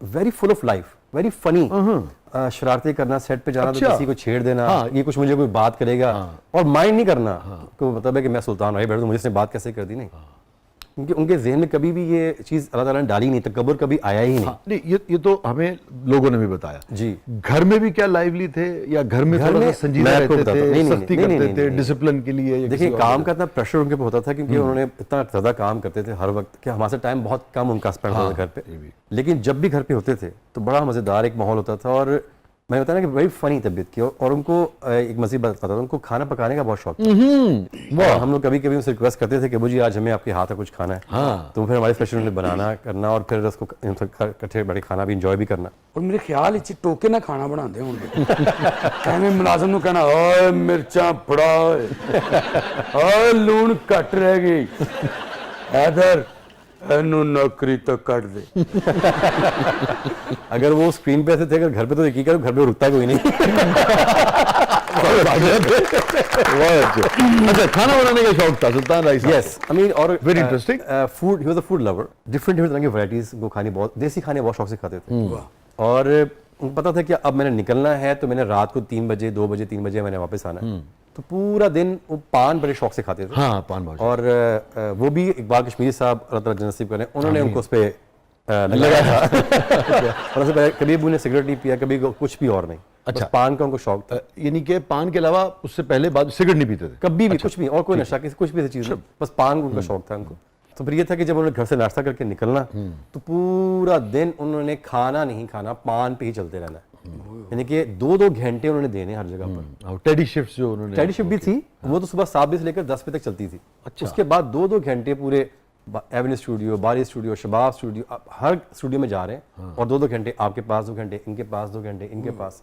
Very full of life, very funny. शरारतें करना, set पे जाना, तो किसी को छेड़ देना, ये कुछ मुझे कोई बात करेगा और माइंड नहीं करना, को मतलब है कि मैं सुल्तान रही बैठा तो मुझे इसने बात कैसे कर दी, नहीं। क्योंकि उनके ज़हन में कभी भी ये चीज़ अल्लाह ताला ने डाली नहीं, तकब्बुर कभी आया ही नहीं। नहीं, ये तो हमें लोगों ने भी बताया जी। घर में भी क्या लाइवली थे या घर में थोड़ा सा संजीदा रहते थे, सख्ती करते थे डिसिप्लिन के लिए? देखिए, काम का इतना प्रेशर उनके ऊपर होता था क्योंकि उन्होंने इतना ज़्यादा काम करते थे हर वक्त कि हमारे टाइम बहुत कम उनका स्पेंड होता था घर पे। लेकिन जब भी घर पे होते थे तो बड़ा मज़ेदार एक माहौल होता था। और मैं बताया ना कि बड़ी फनी तबीयत की, और उनको एक मज़ीद बात बताता था, उनको खाना पकाने का बहुत शौक था। हम लोग कभी कभी उनसे रिक्वेस्ट करते थे कि अबू जी आज हमें आपके हाथ का कुछ खाना है, तो फिर हमारे स्पेशल उन्हें बनाना करना और फिर उसको इकट्ठे बड़े खाना भी इंजॉय भी करना। और मेरे ख्याल इच टोके ना खाना बनाते होंगे कहने मुलाजम नु कहना ओए मिर्चा फड़ा ओए लून कट रह गई इधर एनू नौकरी तो कट दे। अगर वो स्क्रीन पे ऐसे थे, अगर घर पे तो यकीन करो घर पे रुकता कोई नहीं। अच्छा, खाना बनाने का शौक था सुल्तान राय साहब? यस, आई मीन, और very interesting food, he was a food lover. Different तरह की वैरायटीज वो खानी, बहुत देसी खाने बहुत शौक से खाते थे। और उनको पता था कि अब मैंने निकलना है तो मैंने रात को 3 बजे 2 बजे 3 बजे मैंने वापस आना है, तो पूरा दिन वो पान बड़े शौक से खाते थे। हाँ, पान बहुत। और वो भी इकबाल कश्मीरी साहब अल्लाह ताला जन्नत नसीब करें, उन्होंने उनको उस पे लगाया था। और उससे पहले कभी उन्हें सिगरेट नहीं पिया, कभी कुछ भी और नहीं। अच्छा, पान का उनको शौक था। यानी कि पान के अलावा उससे पहले बाद सिगरेट नहीं पीते थे कभी भी? कुछ भी, और कोई नशा किसी कुछ भी ऐसी चीज़ नहीं, बस पान उनका शौक था उनको। तो फिर ये था कि जब उन्होंने घर से नाश्ता करके निकलना तो पूरा दिन उन्होंने खाना नहीं खाना, पान पे ही चलते रहना। यानी कि 2-2 घंटे उन्होंने देने हर जगह पर। टेडी शिफ्ट जो उन्होंने, टेडी शिफ्ट भी थी, वो तो सुबह 7 बजे से लेकर 10 बजे तक चलती थी। उसके बाद 2-2 घंटे पूरे एवेन्यू स्टूडियो, बारी स्टूडियो, शबाब स्टूडियो, आप हर स्टूडियो में जा रहे हैं और 2-2 घंटे आपके पास, 2 घंटे इनके पास, 2 घंटे इनके पास।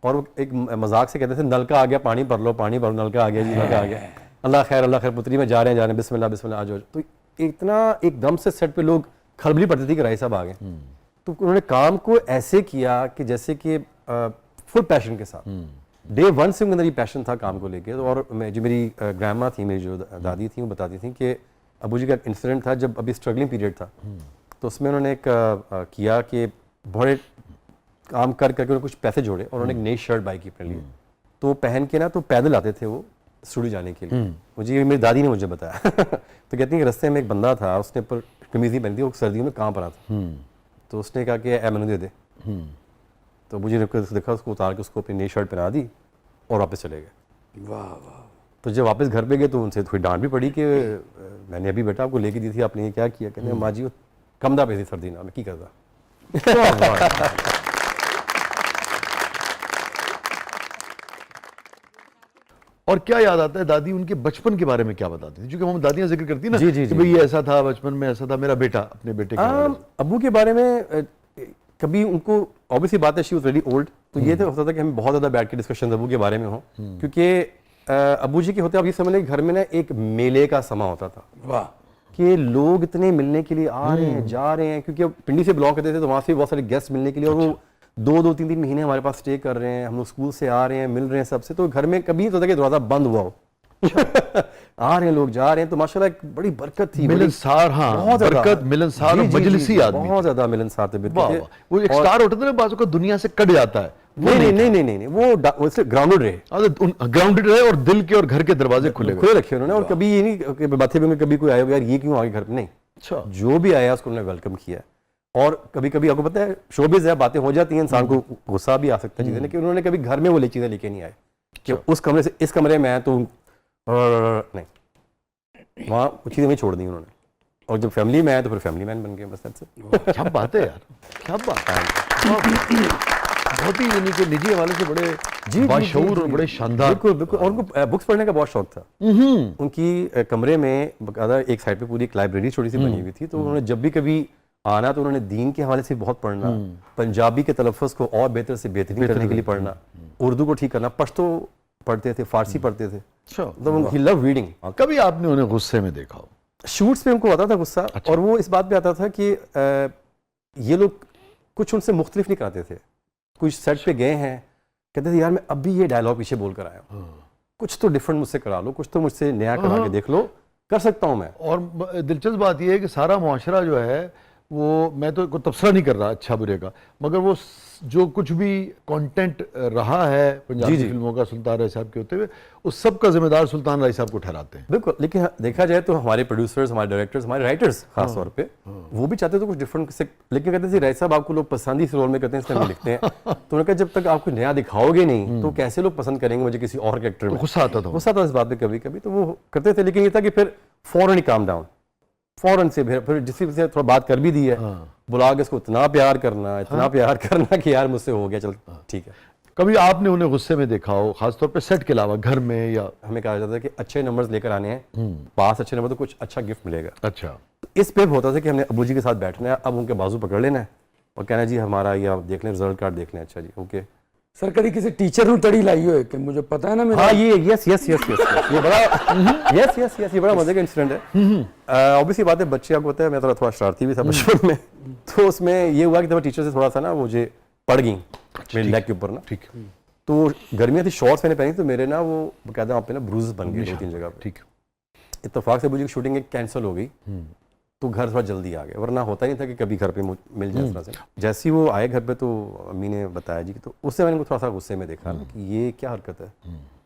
और वो एक मजाक से कहते थे नल का आ गया पानी भर लो, पानी भर, नल का आ गया जी, नल का आ गया, अल्लाह खैर पुत्री में जा रहे हैं बिस्मिल्लाह बिस्मिल्लाह आज। तो इतना एकदम से सेट पे लोग खलबली पड़ती थी कि राय साहब आ गए। तो उन्होंने काम को ऐसे किया कि जैसे कि फुल पैशन के साथ। डे 1 से उनके अंदर ये पैशन था काम को लेके। और जो मेरी ग्रैंडमा थी, मेरी जो दादी थी, वो बताती थी कि अबू जी का एक इंसिडेंट था जब अभी स्ट्रगलिंग पीरियड था, तो उसमें उन्होंने एक किया कि बड़े काम करके उन्होंने कुछ पैसे जोड़े और उन्होंने एक नई शर्ट बाई की अपने लिए। तो वो पहन के ना, तो पैदल आते थे वो स्टूडियो जाने के लिए। मुझे मेरी दादी ने मुझे बताया। तो कहती है कि रास्ते में एक बंदा था, उसने ऊपर कमीज नहीं पहनी थी, वो सर्दियों में कांप रहा था। तो उसने कहा कि मैंने दे दे। तो मुझे देखा, उसको उतार के उसको अपनी नई शर्ट पहना दी और वापस चले गए। वाह वाह। तो जब वापस घर पे गए तो उनसे थोड़ी डांट भी पड़ी कि मैंने अभी बेटा आपको लेके दी थी, आपने ये क्या किया? कहते माँ जी वो कमदा पे थी सर्दी ना, मैं की करता। और क्या याद आता है दादी उनके बचपन के बारे में क्या बताती थी? क्योंकि हम दादियां जिक्र करती ना जी, जी, कि भाई ये ऐसा था बचपन में, ऐसा था। मेरा बेटा अपने बेटे के बारे में, अबू के बारे में कभी उनको ऑब्वियसली बात है, शी वाज वेरी ओल्ड, तो ये तो होता था कि हमें बहुत ज़्यादा बैठ के डिस्कशन अबू के बारे में हो, क्योंकि अबू जी के होते आप ये समझ लें घर में ना एक मेले का समा होता था। वाह। कि लोग इतने मिलने के लिए आ रहे हैं, जा रहे हैं, क्योंकि पिंडी से बिलोंग करते थे तो वहाँ से बहुत सारे गेस्ट मिलने के लिए, और वो 2-2, 3-3 महीने हमारे पास स्टे कर रहे हैं, हम लोग स्कूल से आ रहे हैं, मिल रहे हैं सबसे। तो घर में कभी तो था कि दरवाजा बंद हुआ हो। आ रहे हैं लोग, जा रहे हैं, तो माशाल्लाह एक बड़ी बरकत थी, मिलनसार। हाँ, बहुत बरकत, मिलनसार और मजलिसी आदमी, बहुत ज्यादा मिलनसार थे। वो एक स्टार होता था ना, बाजू का दुनिया से कट जाता है। नहीं, वो ग्राउंडेड रहे और दिल के और घर के दरवाजे खुले रखे उन्होंने। और कभी ये नहीं बातें में कभी कोई आया यार ये क्यों आ गए घर पे, नहीं। अच्छा, जो भी आया उसको उन्होंने वेलकम किया। और कभी कभी आपको पता है शोबिज़ है, बातें हो जाती हैं, इंसान को गुस्सा भी आ सकता है चीजें, लेकिन उन्होंने कभी घर में वो चीजें लेके नहीं आए कि उस कमरे से इस कमरे में तो नहीं, वहाँ कुछ चीजें नहीं छोड़ दी उन्होंने। और जब फैमिली में आए तो फिर फैमिली मैन बन गए, बस that's क्या बात है यार, क्या बात है। बहुत ही यानी कि निजी हवाले से बड़े बाशऊर और बड़े शानदार। बिल्कुल। और उनको बुक्स पढ़ने का बहुत शौक था। उनकी कमरे में बकायदा एक साइड पे पूरी एक लाइब्रेरी छोटी सी बनी हुई थी, तो उन्होंने जब भी कभी आना तो उन्होंने दीन के हवाले से बहुत पढ़ना, पंजाबी के तलफ़्फ़ुज़ को और बेहतर से बेहतरीन करने के लिए पढ़ना, उर्दू को ठीक करना, पश्तो पढ़ते थे, फारसी पढ़ते थे। तो ही लव रीडिंग। कभी आपने उन्हें गुस्से में देखा हो? शूट्स पे उनको आता था गुस्सा। अच्छा। और वो इस बात पे आता था कि ये लोग कुछ उनसे मुख्तलिफ नहीं कराते थे। कुछ सेट पे गए हैं, कहते थे यार मैं अभी ये डायलॉग पीछे बोल कर आया हूँ, कुछ तो डिफरेंट मुझसे करा लो, कुछ तो मुझसे नया करा के देख लो, कर सकता हूँ मैं। और दिलचस्प बात यह है कि सारा मुआशरा जो है वो मैं तो कोई तबसरा नहीं कर रहा अच्छा बुरे का, मगर वो जो कुछ भी कंटेंट रहा है पंजाबी फिल्मों का सुल्तान राय साहब के होते हुए, उस सब का जिम्मेदार सुल्तान राय साहब को ठहराते हैं। बिल्कुल, लेकिन देखा जाए तो हमारे प्रोड्यूसर्स, हमारे डायरेक्टर्स, हमारे राइटर्स खास तौर पे वो भी चाहते थे कुछ डिफरेंट से, लेकिन कहते थे राय साहब आपको लोग पसंद ही इस रोल में करते हैं, इसलिए हम लिखते हैं। तो उन्होंने कहा जब तक आप कुछ नया दिखाओगे नहीं तो कैसे लोग पसंद करेंगे मुझे किसी और कैरेक्टर में। गुस्सा आता था, गुस्सा आता था इस बात पे कभी कभी, तो वो करते थे। लेकिन ये था कि फिर फौरन ही काम डाउन, फौरन से फिर जिससे से थोड़ा बात कर भी दी है, बुला के इसको इतना प्यार करना कि यार मुझसे हो गया, चल ठीक है। कभी आपने उन्हें गुस्से में देखा हो, खासतौर पे सेट के अलावा घर में? या हमें कहा जाता है कि अच्छे नंबर्स लेकर आने हैं, पास अच्छे नंबर तो कुछ अच्छा गिफ्ट मिलेगा। अच्छा, तो इस पे होता था कि हमने अबू जी के साथ बैठना है, अब उनके बाजू पकड़ लेना है और कहना जी हमारा ये आप देख लें, रिजल्ट कार्ड देख लें, अच्छा जी ओके। सर कभी किसी टीचर ਨੂੰ तड़ी लाई हो कि मुझे पता है ना मेरा। हाँ ये यस ये बड़ा यस ये बड़ा मजे का इंसिडेंट है। ऑब्वियसली बात है, बच्चे आपको पता है मैं थोड़ा शरारती भी था बचपन में, तो उसमें ये हुआ कि जब टीचर से थोड़ा सा ना मुझे पड़ गई मेरे लेग के ऊपर ना, ठीक, तो गर्मियाँ थी, शॉर्ट्स मैंने पहनी, तो मेरे ना वो कहते हैं आप पे ना ब्रूज बन गए 2-3 जगह पे। ठीक, इत्तेफाक से मुझे शूटिंग एक कैंसिल हो गई, तो घर थोड़ा जल्दी आ गए, वरना होता ही नहीं था कि कभी घर पे मिल जाए इस तरह से। जैसे ही वो आए घर पे तो अम्मी ने बताया जी, तो उससे मैंने थोड़ा सा गुस्से में देखा ना कि ये क्या हरकत है।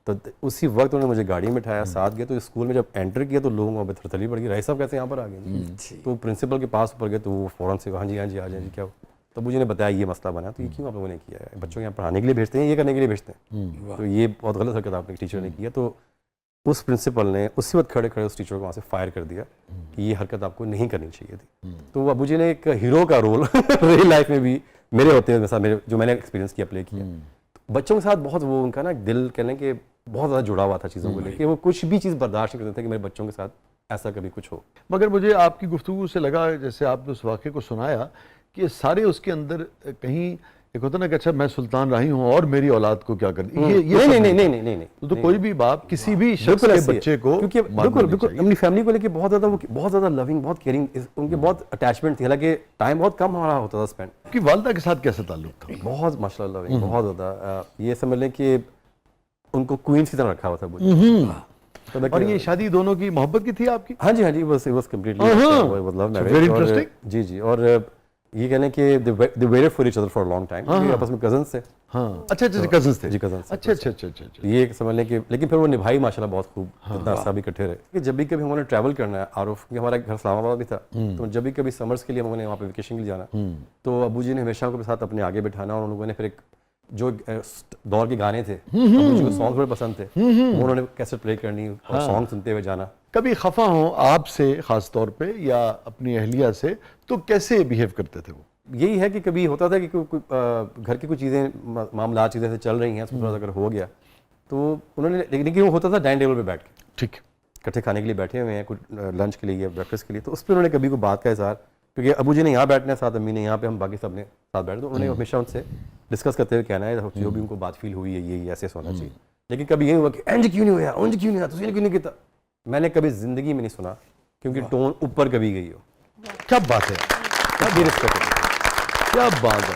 तो उसी वक्त उन्होंने मुझे गाड़ी में बिठाया, साथ गए, तो स्कूल में जब एंटर किया तो लोगों को थरथरी पड़ गई, राय साहब कैसे यहाँ पर आ गए। तो प्रिंसिपल के पास ऊपर गए तो वो फ़ौरन से हाँ जी आ जाए जी क्या। तो मुझे ने बताया ये मसला बना, तो ये क्यों आप लोगों ने किया है, बच्चों को यहाँ पढ़ाने के लिए भेजते हैं, ये करने के लिए भेजते हैं, तो ये बहुत गलत हरकत आपने टीचर ने किया। तो उस प्रिंसिपल ने उसी वक्त खड़े खड़े उस टीचर को वहाँ से फायर कर दिया कि ये हरकत आपको नहीं करनी चाहिए थी। तो अबू जी ने एक हीरो का रोल रियल लाइफ में भी मेरे होते हैं साथ, मेरे जो मैंने एक्सपीरियंस किया, प्ले किया, बच्चों के साथ बहुत वो उनका ना दिल कहने के बहुत ज़्यादा जुड़ा हुआ था चीज़ों को लेकर, वो कुछ भी चीज़ बर्दाश्त नहीं करते थे कि मेरे बच्चों के साथ ऐसा कभी कुछ हो। मगर मुझे आपकी गुफ्तगू से लगा, जैसे आपने उस वाक़े को सुनाया, कि ये सारे उसके अंदर कहीं एक होता ना कि अच्छा मैं सुल्तान राही हूँ और मेरी औलाद को क्या करनी, ये नहीं। तो कोई भी बाप किसी भी शख्स के बच्चे को, क्योंकि बिल्कुल अपनी फैमिली को लेके बहुत ज़्यादा लविंग, बहुत केयरिंग, उनके बहुत अटैचमेंट थी, हालांकि टाइम बहुत कम हमारा होता था स्पेंड। कि वालदा के साथ कैसा ताल्लुक था? बहुत माशाल्लाह लविंग, बहुत ज़्यादा, ये समझ लें कि उनको क्वींस की तरह रखा हुआ था मुझे। और ये शादी दोनों की मोहब्बत की थी आपकी? हाँ जी बस कंप्लीटली लव मैरिज। जी और ये कहने कि they waited for each other for a long time, आपस में कजन्स थे। हाँ, अच्छा कजन्स थे जी, कजन्स। अच्छा। ये समझ लें कि, लेकिन फिर वो निभाई माशाल्लाह बहुत खूब, इतना अर्सा भी इकट्ठे रहे कि जब भी कभी हमारे ट्रैवल करना है आर ऑफ, हमारा घर इस्लामाबाद भी था, तो जब भी कभी समर्स के लिए हमने वहाँ पे वेकेशन के लिए जाना, तो अबू जी ने हमेशा उनके साथ अपने आगे बिठाना, और उन लोगों ने फिर एक जो दौर के गाने थे, मुझे सॉन्ग बड़े पसंद थे, वो उन्होंने कैसेट प्ले करनी और सॉन्ग सुनते हुए जाना। कभी खफा हो आपसे खास तौर पे या अपनी अहलिया से, तो कैसे बिहेव करते थे वो? यही है कि कभी होता था कि घर की कुछ चीज़ें मामला चीज़ें से चल रही हैं, थोड़ा सा अगर हो गया तो उन्होंने, लेकिन वो होता था डाइनिंग टेबल पे बैठ के, ठीक, इकट्ठे खाने के लिए बैठे हुए हैं, कुछ लंच के लिए या ब्रेकफास्ट के लिए, तो उस पर उन्होंने कभी कोई बात का इज़हार, क्योंकि अबू जी ने यहाँ बैठना है साथ, अम्मी ने यहाँ पे, हम बाकी सब ने साथ बैठे, तो उन्होंने हमेशा उनसे डिस्कस करते हुए कहना है जो भी उनको बात फील हुई है ये ऐसे होना चाहिए। लेकिन कभी यही हुआ कि इंज क्यों नहीं हुआ, उंज क्यों नहीं हुआ, तुझे क्यों नहीं किया, मैंने कभी जिंदगी में नहीं सुना, क्योंकि टोन ऊपर कभी गई हो। क्या बात है, क्या रिस्पेक्ट, क्या बात है।